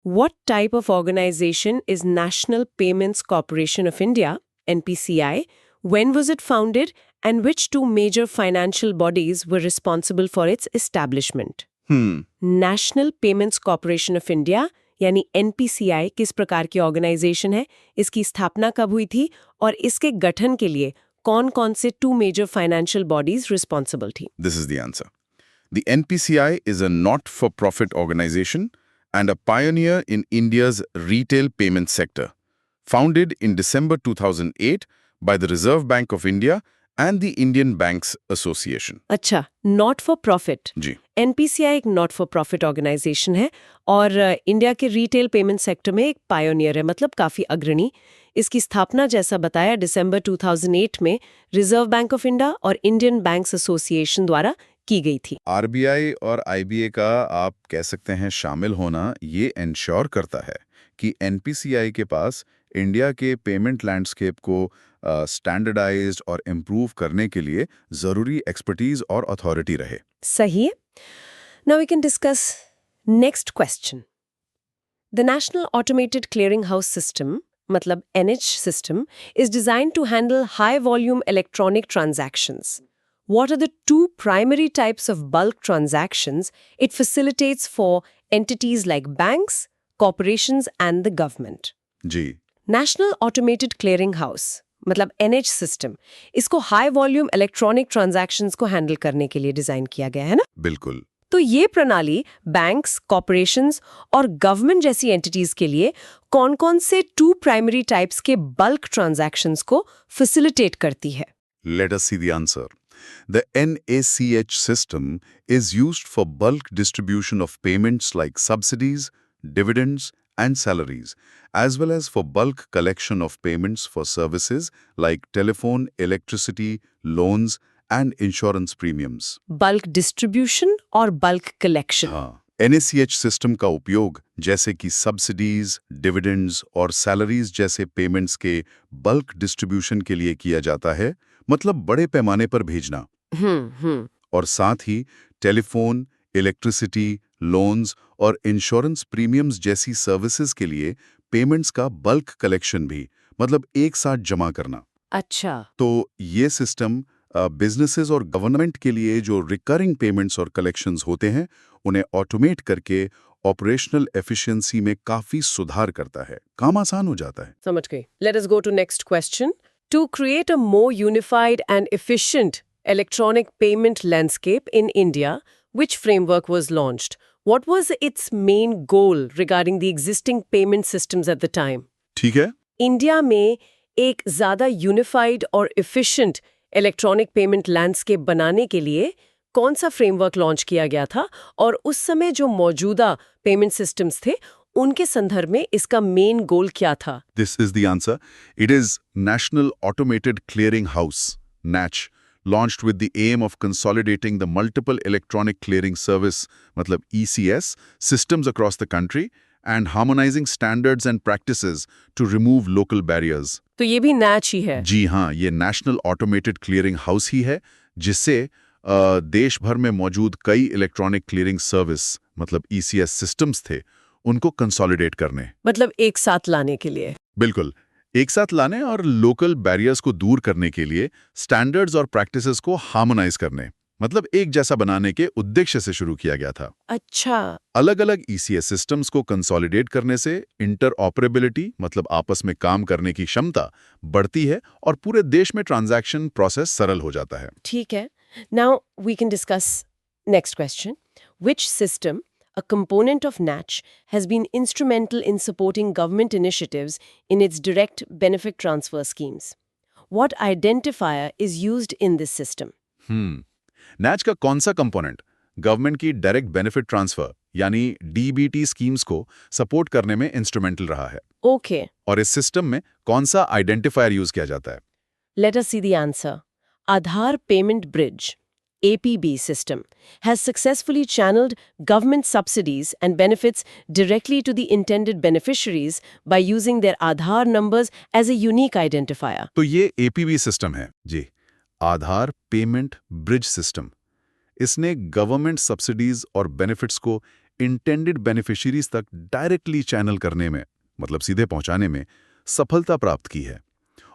What type of organization is National Payments Corporation of India, NPCI? When was it founded? And which two major financial bodies were responsible for its establishment? National Payments Corporation of India यानी NPCI किस प्रकार की organisation है, इसकी स्थापना कब हुई थी और इसके गठन के लिए कौन-कौन से two major financial bodies responsible थी? This is the answer. The NPCI is a not-for-profit organization and a pioneer in India's retail payment sector. Founded in December 2008 by the Reserve Bank of India and the Indian Banks Association. अच्छा, not for profit. जी NPCI एक not for profit organisation है और India के retail payment sector में एक pioneer है, मतलब काफी अग्रणी। इसकी स्थापना जैसा बताया दिसंबर 2008 में रिजर्व बैंक ऑफ इंडिया और इंडियन बैंक्स एसोसिएशन द्वारा की गई थी। RBI और IBA का आप कह सकते हैं शामिल होना ये इंश्योर करता है कि NPCI के पास इंडिया के पेमेंट लैंडस्केप को स्टैंडर्डाइज्ड और इम्प्रूव करने के लिए जरूरी एक्सपर्टीज और अथॉरिटी रहे। सही है। Now we can discuss next question. The national automated clearing house system मतलब NH system is designed to handle high volume electronic transactions. What are the two primary types of bulk transactions it facilitates for entities like banks, corporations and the government? जी national automated clearing house मतलब NH system, इसको high volume electronic transactions को handle करने के लिए design किया गया है ना। बिल्कुल। तो ये प्रणाली बैंक्स, कॉर्पोरेशंस और गवर्नमेंट जैसी एंटिटीज के लिए कौन-कौन से टू प्राइमरी टाइप्स के बल्क ट्रांजैक्शंस को फैसिलिटेट करती है? Let us see the answer. The NACH system is used for bulk distribution of payments like subsidies, dividends, and salaries, as well as for bulk collection of payments for services like telephone, electricity, loans, and insurance premiums. Bulk distribution और bulk collection. हाँ, NACH system का उपयोग जैसे कि subsidies, dividends और salaries जैसे payments के bulk distribution के लिए किया जाता है, मतलब बड़े पैमाने पर भेजना। और साथ ही टेलीफोन, इलेक्ट्रिसिटी, लोन्स और इंश्योरेंस प्रीमियम्स जैसी सर्विसेज के लिए पेमेंट्स का बल्क कलेक्शन भी, मतलब एक साथ जमा करना। अच्छा, तो ये सिस्टम बिजनेसेस और गवर्नमेंट के लिए जो रिकरिंग पेमेंट्स और कलेक्शंस होते हैं उन्हें ऑटोमेट करके ऑपरेशनल एफिशिएंसी में काफी सुधार करता है, काम आसान हो जाता है। समझ गई। Let us go to next question. To create a more unified and efficient electronic payment landscape in India, which framework was launched? What was its main goal regarding the existing payment systems at the time? ठीक है। India में एक ज़्यादा unified और efficient electronic payment landscape बनाने के लिए कौन सा फ्रेमवर्क लॉन्च किया गया था और उस समय जो मौजूदा पेमेंट सिस्टम्स थे उनके संदर्भ में इसका मेन गोल क्या था? This is the answer. It is National Automated Clearing House, NACH, launched with the aim of consolidating the multiple electronic clearing service, मतलब ECS, systems across the country and harmonizing standards and practices to remove local barriers. तो ये भी NACH ही है। जी हाँ, ये National Automated Clearing House ही है, जिससे देश भर में मौजूद कई इलेक्ट्रॉनिक क्लियरिंग सर्विस मतलब ECS सिस्टम्स थे, उनको कंसोलिडेट करने, मतलब एक साथ लाने के लिए। बिल्कुल एक साथ लाने और लोकल बैरियर्स को दूर करने के लिए स्टैंडर्ड्स और प्रैक्टिसेस को हार्मोनाइज करने, मतलब एक जैसा बनाने के उद्देश्य से शुरू किया गया था। अच्छा, अलग-अलग ECS सिस्टम्स को कंसोलिडेट करने से इंटरऑपरेबिलिटी मतलब आपस में काम करने की क्षमता बढ़ती है और पूरे देश में ट्रांजैक्शन प्रोसेस सरल हो जाता है। ठीक है। Now we can discuss next question. Which system, a component of NACH, has been instrumental in supporting government initiatives in its direct benefit transfer schemes? What identifier is used in this system? NACH का कौन सा component government की direct benefit transfer यानी DBT schemes को support करने में instrumental रहा है? Okay, और इस सिस्टम में कौन सा आइडेंटिफायर यूज किया जाता है? let us see the answer. Aadhaar Payment Bridge, APB system, has successfully channeled government subsidies and benefits directly to the intended beneficiaries by using their Aadhaar numbers as a unique identifier. तो ये APB system है जी, आधार payment bridge system. इसने government subsidies और benefits को intended beneficiaries तक directly channel करने में, मतलब सीधे पहुंचाने में सफलता प्राप्त की है।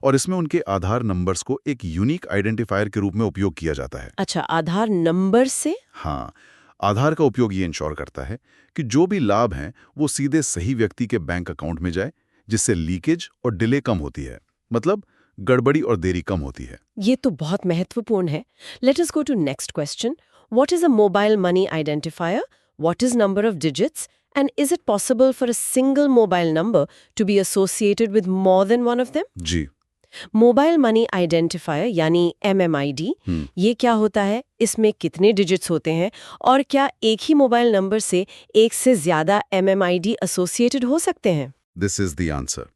और इसमें उनके आधार नंबर्स को एक यूनिक आइडेंटिफायर के रूप में उपयोग किया जाता है। अच्छा, आधार नंबर से? हाँ, आधार का उपयोग ये इंश्योर करता है कि जो भी लाभ हैं वो सीधे सही व्यक्ति के बैंक अकाउंट में जाए, जिससे लीकेज और डिले कम होती है, मतलब गड़बड़ी और देरी कम होती है। ये तो बहुत महत्वपूर्ण है। Let us go to next question. What is a mobile money identifier? What is number of digits? And is it possible for a single mobile number to be associated with more than one of them? जी। Mobile money identifier यानी MMID, ये क्या होता है? इसमें कितने digits होते हैं? और क्या एक ही मोबाइल नंबर से एक से ज्यादा MMID एसोसिएटेड हो सकते हैं? This is the answer.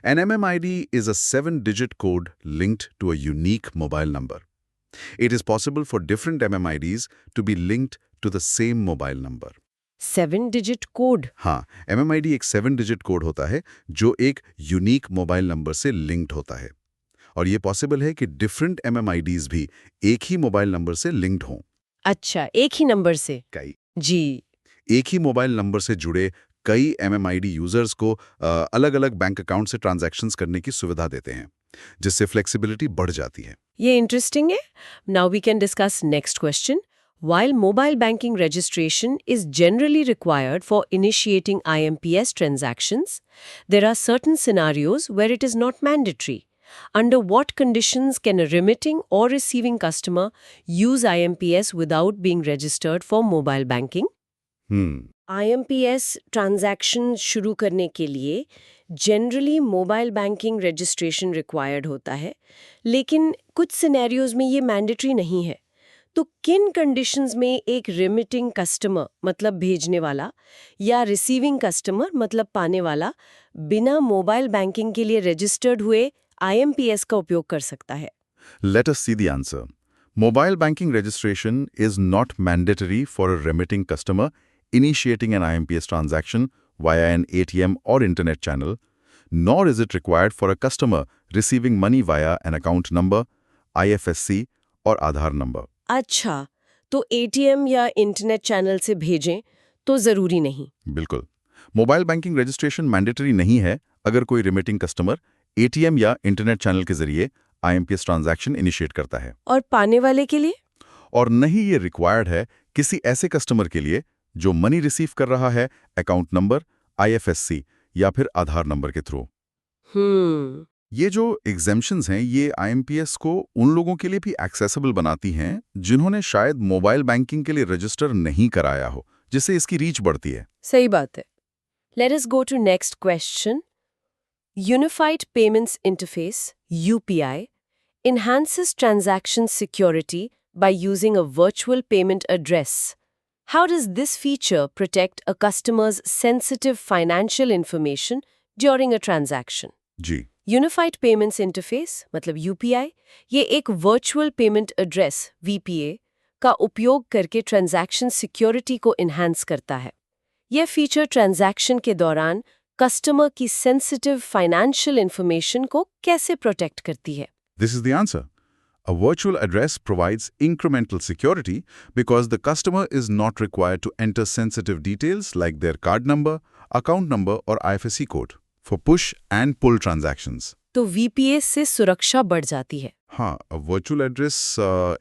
An MMID is a 7-digit code linked to a unique mobile number. It is possible for different MMIDs to be linked to the same mobile number. 7 digit code? हाँ, MMID एक 7-digit code होता है जो एक unique mobile number से linked होता है। और ये पॉसिबल है कि डिफरेंट MMIDs भी एक ही मोबाइल नंबर से लिंक्ड हों। अच्छा, एक ही नंबर से? कई जी। एक ही मोबाइल नंबर से जुड़े कई MMID यूजर्स को अलग-अलग बैंक अकाउंट से ट्रांजैक्शंस करने की सुविधा देते हैं, जिससे फ्लेक्सिबिलिटी बढ़ जाती है। ये इंटरेस्टिंग है। Now we can discuss next question. While mobile banking registration is generally required for initiating IMPS transactions, there are certain scenarios where it is not mandatory. Under what conditions can a remitting or receiving customer use IMPS without being registered for mobile banking? IMPS transaction शुरू करने के लिए generally mobile banking registration required होता है, लेकिन कुछ scenarios में ये मैंडेटरी नहीं है। तो किन कंडीशंस में एक रिमिटिंग कस्टमर मतलब भेजने वाला या रिसीविंग कस्टमर मतलब पाने वाला बिना मोबाइल बैंकिंग के लिए रजिस्टर्ड हुए IMPS का उपयोग कर सकता है? Let us see the answer. Mobile banking registration is not mandatory for a remitting customer initiating an IMPS transaction via an ATM or internet channel, nor is it required for a customer receiving money via an account number, IFSC और आधार number. अच्छा, तो ATM या internet channel से भेजें तो जरूरी नहीं? बिल्कुल। मोबाइल बैंकिंग रजिस्ट्रेशन मैंडेटरी नहीं है अगर कोई रिमिटिंग कस्टमर ATM या इंटरनेट चैनल के जरिए IMPS ट्रांजैक्शन इनिशिएट करता है। और पाने वाले के लिए? और नहीं ये रिक्वायर्ड है किसी ऐसे कस्टमर के लिए जो मनी रिसीव कर रहा है अकाउंट नंबर, IFSC या फिर आधार नंबर के थ्रू। ये जो एग्जेम्पशंस हैं ये IMPS को उन लोगों के लिए भी एक्सेसिबल बनाती हैं जिन्होंने शायद मोबाइल बैंकिंग के लिए रजिस्टर नहीं कराया हो, जिससे इसकी रीच बढ़ती है। सही बात है। Let us go to next question. Unified Payments Interface (UPI) enhances transaction security by using a virtual payment address. How does this feature protect a customer's sensitive financial information during a transaction? जी। Unified payments interface मतलब UPI, ये एक virtual payment address VPA का उपयोग करके transaction security को enhance करता है। यह फीचर ट्रांजैक्शन के दौरान कस्टमर की सेंसिटिव फाइनेंशियल इंफॉर्मेशन को कैसे प्रोटेक्ट करती है? This is the answer. A virtual address provides incremental security because the customer is not required to enter sensitive details like their card number, account number or IFSC code for push and pull transactions. तो VPA से सुरक्षा बढ़ जाती है। हाँ, virtual address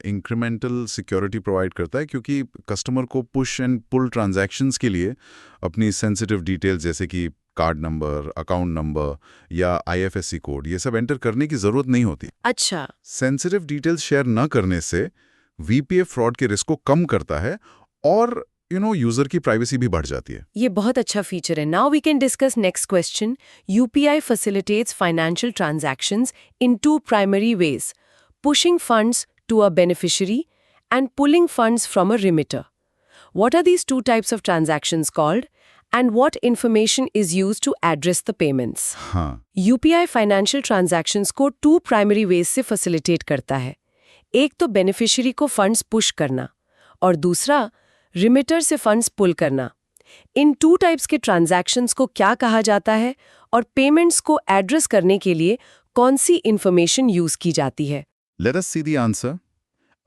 incremental security provide करता है क्योंकि कस्टमर को पुश एंड पुल ट्रांजैक्शंस के लिए अपनी सेंसिटिव डिटेल्स जैसे कि कार्ड नंबर, अकाउंट नंबर या IFSC कोड ये सब एंटर करने की जरूरत नहीं होती। अच्छा। सेंसिटिव डिटेल्स शेयर न करने से VPA फ्रॉड के रिस्क को कम करता है और यूजर की प्राइवेसी भी बढ़ जाती है। ये बहुत अच्छा फीचर है। Now we can discuss next question. UPI facilitates financial transactions in two primary ways: pushing funds to a beneficiary and pulling funds from a remitter. What are these two types of transactions called? And what information is used to address the payments? हाँ, UPI financial transactions को 2 primary veg से facilitate करता है। एक तो beneficiary को funds push करना और दूसरा रिमिटर से फंड्स पुल करना। इन 2 टाइप्स के ट्रांजैक्शंस को क्या कहा जाता है और पेमेंट्स को एड्रेस करने के लिए कौन सी इंफॉर्मेशन यूज की जाती है? let us see the answer.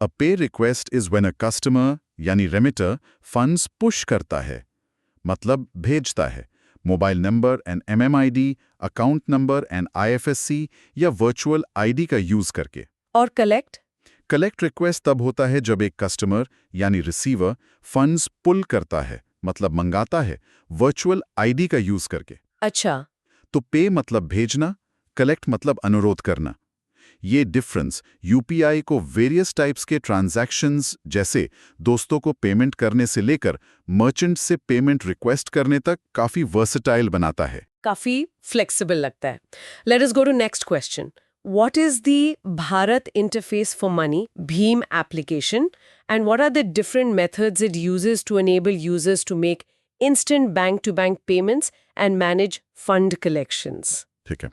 A pay request is when a customer यानी remitter funds push करता है मतलब भेजता है। Mobile number and MMID, account number and IFSC या वर्चुअल आईडी का यूज करके। और कलेक्ट? कलेक्ट रिक्वेस्ट तब होता है जब एक कस्टमर यानी रिसीवर फंड्स पुल करता है, मतलब मंगाता है, वर्चुअल आईडी का यूज करके। अच्छा। तो पे मतलब भेजना, कलेक्ट मतलब अनुरोध करना। ये डिफरेंस यूपीआई को वेरियस टाइप्स के ट्रांजैक्शंस जैसे दोस्तों को पेमेंट करने से लेकर मर्चेंट से पेमेंट रिक्वेस्ट करने तक काफी वर्सेटाइल बनाता है। काफी फ्लेक्सिबल लगता है। Let us go to next question. What is the Bharat Interface for Money, BHIM application, and what are the different methods it uses to enable users to make instant bank-to-bank payments and manage fund collections? ठीक है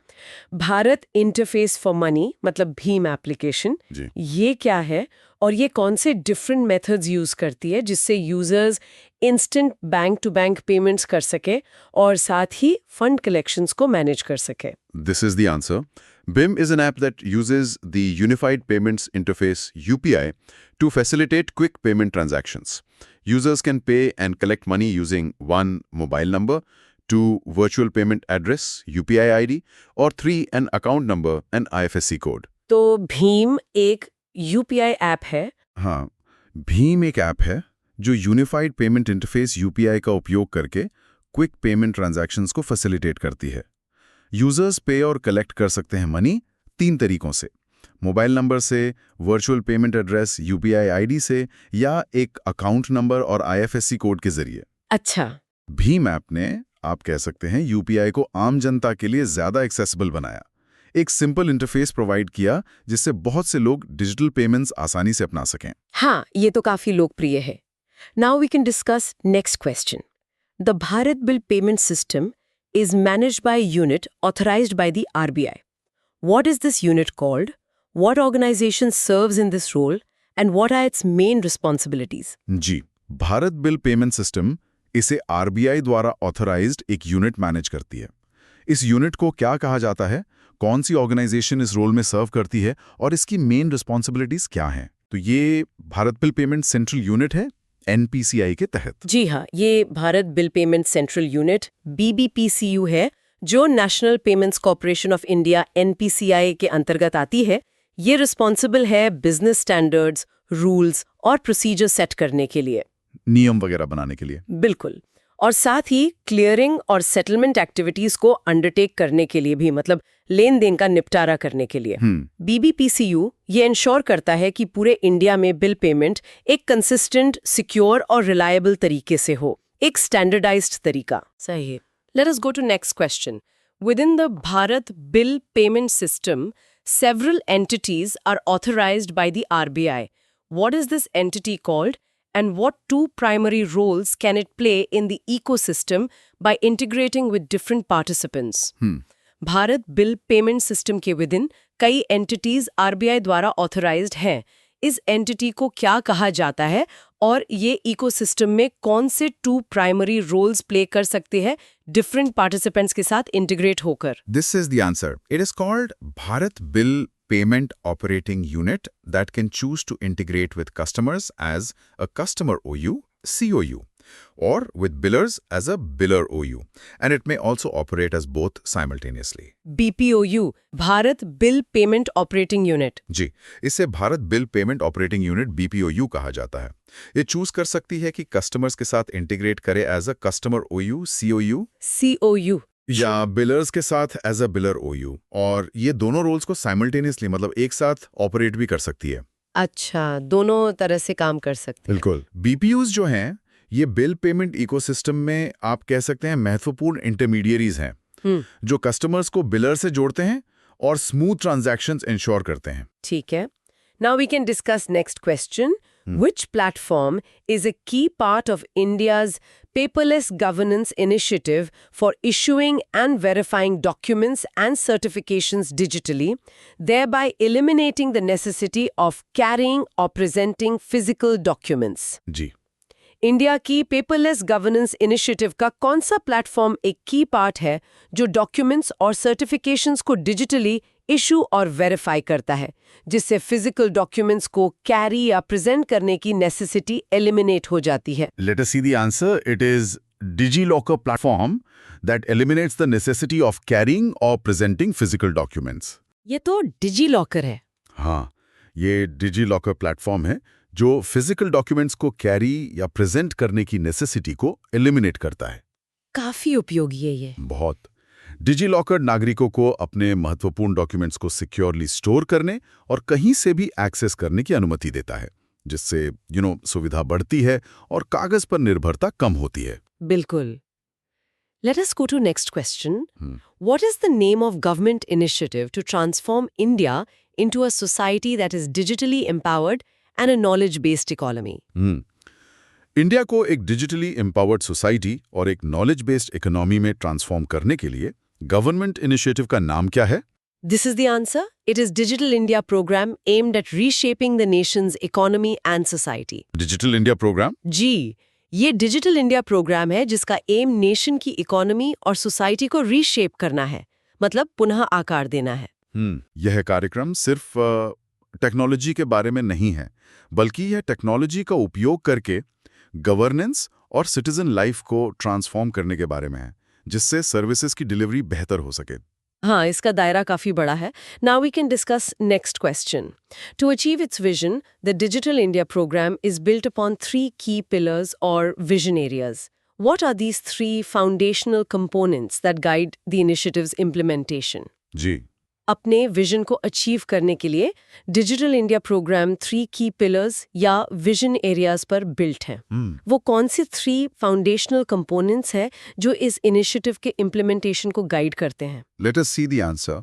Bharat interface for money मतलब Bhim application, जी। ये क्या है और ये कौन से डिफरेंट मेथड्स यूज करती है जिससे users instant bank to bank payments कर सके और साथ ही फंड कलेक्शंस को मैनेज कर सके? This is the answer. BIM is an app that uses the Unified Payments Interface (UPI) to facilitate quick payment transactions. Users can pay and collect money using 1 mobile number, 2 virtual payment address (UPI ID) or 3 an account number and IFSC code. तो भीम एक UPI app है। हाँ, भीम एक app है जो unified payment interface UPI का उपयोग करके क्विक पेमेंट ट्रांजैक्शंस को फैसिलिटेट करती है। यूजर्स पे और कलेक्ट कर सकते हैं मनी 3 तरीकों से: मोबाइल नंबर से, virtual payment address UPI ID से या एक अकाउंट नंबर और IFSC कोड के जरिए। अच्छा। भीम ऐप ने, आप कह सकते हैं, यूपीआई को आम जनता के लिए ज्यादा एक्सेसिबल बनाया। एक सिंपल इंटरफेस प्रोवाइड किया जिससे बहुत से लोग डिजिटल पेमेंट्स आसानी से अपना सकें। हाँ, ये तो काफी लोकप्रिय है। Now we can discuss next question. The Bharat bill payment system is managed by a unit authorized by the RBI. What is this unit called? What organization serves in this role? And what are its main responsibilities? जी, Bharat bill payment system इसे RBI द्वारा authorised एक unit manage करती है। इस unit को क्या कहा जाता है, कौन सी ऑर्गेनाइजेशन इस रोल में सर्व करती है और इसकी मेन रिस्पॉन्सिबिलिटीज क्या हैं? तो ये Bharat bill payment central unit है NPCI के तहत। जी हाँ, ये Bharat bill payment central unit BBPCU है जो national payments corporation of India NPCI के अंतर्गत आती है। ये रिस्पॉन्सिबल है बिजनेस स्टैंडर्ड्स, रूल्स और प्रोसीजर सेट करने के लिए, नियम वगैरह बनाने के लिए। बिल्कुल। और साथ ही क्लियरिंग और सेटलमेंट एक्टिविटीज को अंडरटेक करने के लिए भी, मतलब लेन देन का निपटारा करने के लिए। BBPCU ये इंश्योर करता है कि पूरे इंडिया में बिल पेमेंट एक कंसिस्टेंट, सिक्योर और रिलायबल तरीके से हो, एक स्टैंडर्डाइज्ड तरीका। सही है। Let us go to next question. Within the Bharat bill payment system, several entities are authorized by the RBI. What is this entity called? And what 2 primary roles can it play in the ecosystem by integrating with different participants? Bharat bill payment system के within कई entities RBI द्वारा authorised हैं। इस entity को क्या कहा जाता है और ये इकोसिस्टम में कौन से 2 प्राइमरी रोल्स प्ले कर सकते हैं डिफरेंट पार्टिसिपेंट्स के साथ इंटीग्रेट होकर? This is the answer. It is called Bharat Bill Payment Operating Unit that can choose to integrate with customers as a customer OU, COU, or with billers as a biller OU, and it may also operate as both simultaneously. BPOU, Bharat bill payment operating unit. जी, इसे Bharat bill payment operating unit BPOU कहा जाता है। ये choose कर सकती है कि कस्टमर्स के साथ इंटीग्रेट करे as a customer OU, COU, या बिलर्स के साथ एज अ बिलर OU, और ये दोनों रोल्स को साइमल्टेनियसली, मतलब एक साथ ऑपरेट भी कर सकती है। अच्छा, दोनों तरह से काम कर सकते हैं। बिल्कुल। BPOs जो हैं, ये बिल पेमेंट इकोसिस्टम में आप कह सकते हैं महत्वपूर्ण इंटरमीडियरीज हैं जो कस्टमर्स को बिलर से जोड़ते हैं और स्मूथ ट्रांजैक्शंस इंश्योर करते हैं। ठीक है। Now we can discuss next question. Which platform is a key part of India's paperless governance initiative for issuing and verifying documents and certifications digitally, thereby eliminating the necessity of carrying or presenting physical documents? जी, India की paperless governance initiative का कौन सा platform एक की part है जो documents और सर्टिफिकेशंस को डिजिटली इशू और वेरीफाई करता है, जिससे फिजिकल डॉक्यूमेंट्स को कैरी या प्रेजेंट करने की नेसेसिटी एलिमिनेट हो जाती है? Let us see the answer. It is DigiLocker platform that eliminates the necessity of carrying or presenting physical documents. ये तो डिजी लॉकर है। हाँ, ये DigiLocker प्लेटफॉर्म है जो फिजिकल डॉक्यूमेंट्स को कैरी या प्रेजेंट करने की नेसेसिटी को एलिमिनेट करता है। काफी उपयोगी है ये। बहुत। DigiLocker नागरिकों को अपने महत्वपूर्ण डॉक्यूमेंट्स को सिक्योरली स्टोर करने और कहीं से भी एक्सेस करने की अनुमति देता है, जिससे सुविधा बढ़ती है और कागज पर निर्भरता कम होती है। बिल्कुल। Let us go to next question. What is the name of government initiative to transform India into a society that is digitally empowered and a knowledge-based economy? India को एक डिजिटली एम्पावर्ड सोसाइटी और एक knowledge based economy में transform करने के लिए government initiative का नाम क्या है? This is the answer. It is Digital India program aimed at reshaping the nation's economy and society. Digital India program? जी, ये डिजिटल इंडिया प्रोग्राम है जिसका एम नेशन की इकोनॉमी और सोसाइटी को रीशेप करना है, मतलब पुनः आकार देना है। यह कार्यक्रम सिर्फ टेक्नोलॉजी के बारे में नहीं है, बल्कि यह टेक्नोलॉजी का उपयोग करके गवर्नेंस और सिटीजन लाइफ को ट्रांसफॉर्म करने के बारे में है, जिससे सर्विसेज की डिलीवरी बेहतर हो सके। हाँ, इसका दायरा काफी बड़ा है। Now we can discuss next question. To achieve its vision, the Digital India program is built upon 3 key pillars or vision areas. What are these 3 foundational components that guide the initiative's implementation? जी, अपने vision को achieve करने के लिए digital India programme 3 की pillars या vision areas पर built है। वो कौन से 3 फाउंडेशनल कंपोनेंट्स हैं जो इस इनिशिएटिव के इम्प्लीमेंटेशन को गाइड करते हैं? let us see the answer.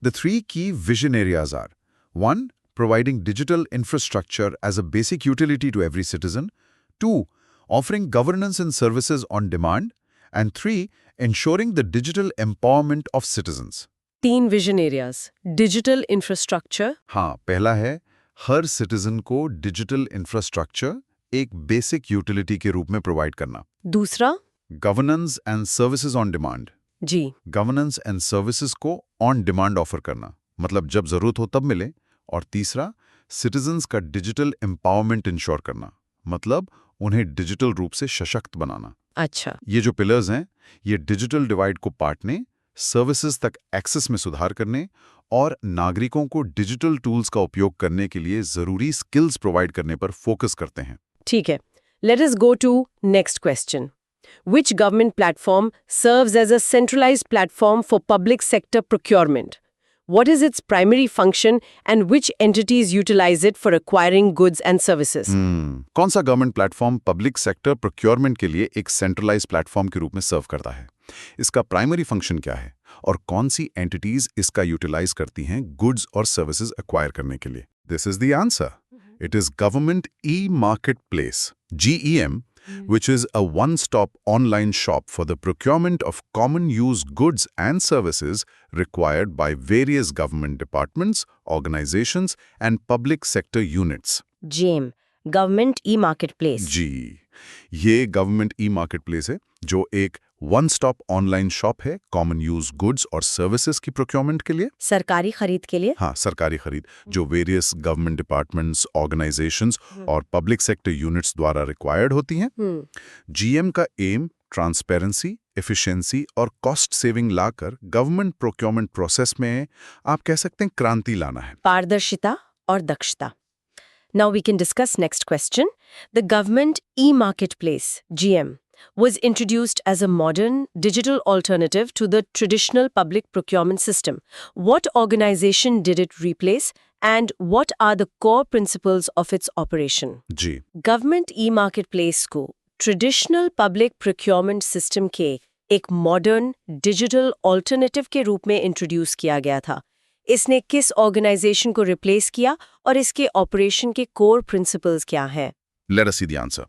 The 3 key vision areas are: 1. Providing digital infrastructure as a basic utility to every citizen. 2. Offering governance and services on demand. And 3. Ensuring the digital empowerment of citizens. 3 vision areas. Digital infrastructure. हाँ, पहला है हर citizen को digital infrastructure एक basic utility के रूप में provide करना। दूसरा? Governance and services on demand. जी, गवर्नेंस एंड सर्विसेज को ऑन डिमांड ऑफर करना, मतलब जब जरूरत हो तब मिले। और तीसरा, सिटीजन्स का डिजिटल एम्पावरमेंट इंश्योर करना, मतलब उन्हें डिजिटल रूप से सशक्त बनाना। अच्छा। ये जो पिलर्स हैं, ये डिजिटल डिवाइड को पाटने, सर्विसेज तक एक्सेस में सुधार करने और नागरिकों को डिजिटल टूल्स का उपयोग करने के लिए जरूरी स्किल्स प्रोवाइड करने पर फोकस करते हैं। ठीक है। Let us go to next question. Which government platform serves as a centralized platform for public sector procurement? What is its primary function and which entities utilize it for acquiring goods and services? कौन सा government platform public sector procurement के लिए एक centralised platform के रूप में सर्व करता है? इसका प्राइमरी फंक्शन क्या है और कौन सी एंटिटीज इसका यूटिलाइज करती हैं गुड्स और सर्विसेज एक्वायर करने के लिए? This is the answer. It is government e-market place, GEM, which is a one-stop online shop for the procurement of common use goods and services required by various government departments, organizations, and public sector units. GEM, Government E-Marketplace. जी, ये government e-marketplace है जो एक one stop online shop है common use goods और services की procurement के लिए। सरकारी खरीद के लिए? हाँ, सरकारी खरीद जो वेरियस गवर्नमेंट डिपार्टमेंट्स, ऑर्गेनाइजेशंस और पब्लिक सेक्टर यूनिट्स द्वारा रिक्वायर्ड होती हैं। GM का एम ट्रांसपेरेंसी, एफिशिएंसी और कॉस्ट सेविंग लाकर गवर्नमेंट प्रोक्योरमेंट प्रोसेस में आप कह सकते हैं क्रांति लाना है। पारदर्शिता और दक्षता। Now we can discuss next question. The Government E-Marketplace, GM, was introduced as a modern digital alternative to the traditional public procurement system. What organization did it replace and what are the core principles of its operation? Ji, Government E-Marketplace को traditional public procurement system के एक modern digital alternative के रूप में introduce किया गया था। इसने किस ऑर्गेनाइजेशन को रिप्लेस किया और इसके ऑपरेशन के कोर प्रिंसिपल्स क्या हैं? let us see the answer.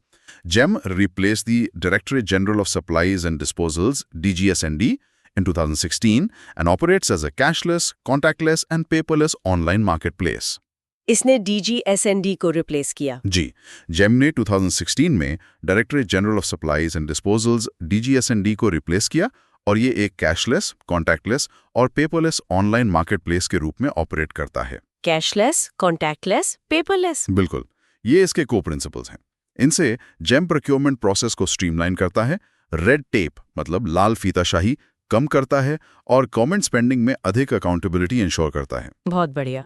GEM replaced the Directorate General of Supplies and Disposals, DGSND, in 2016 and operates as a cashless, contactless and paperless online marketplace. इसने DGSND को replace किया। जी, GEM ने 2016 में Directorate General of Supplies and Disposals, DGSND को replace किया और ये एक कैशलेस, कॉन्टैक्टलेस और पेपरलेस ऑनलाइन मार्केटप्लेस के रूप में ऑपरेट करता है। Cashless, contactless, paperless. बिल्कुल, ये इसके को प्रिंसिपल्स हैं। इनसे जेम प्रोक्योरमेंट प्रोसेस को स्ट्रीमलाइन करता है, रेड टेप मतलब लाल फीताशाही कम करता है और गवर्नमेंट स्पेंडिंग में अधिक अकाउंटेबिलिटी इंश्योर करता है। बहुत बढ़िया।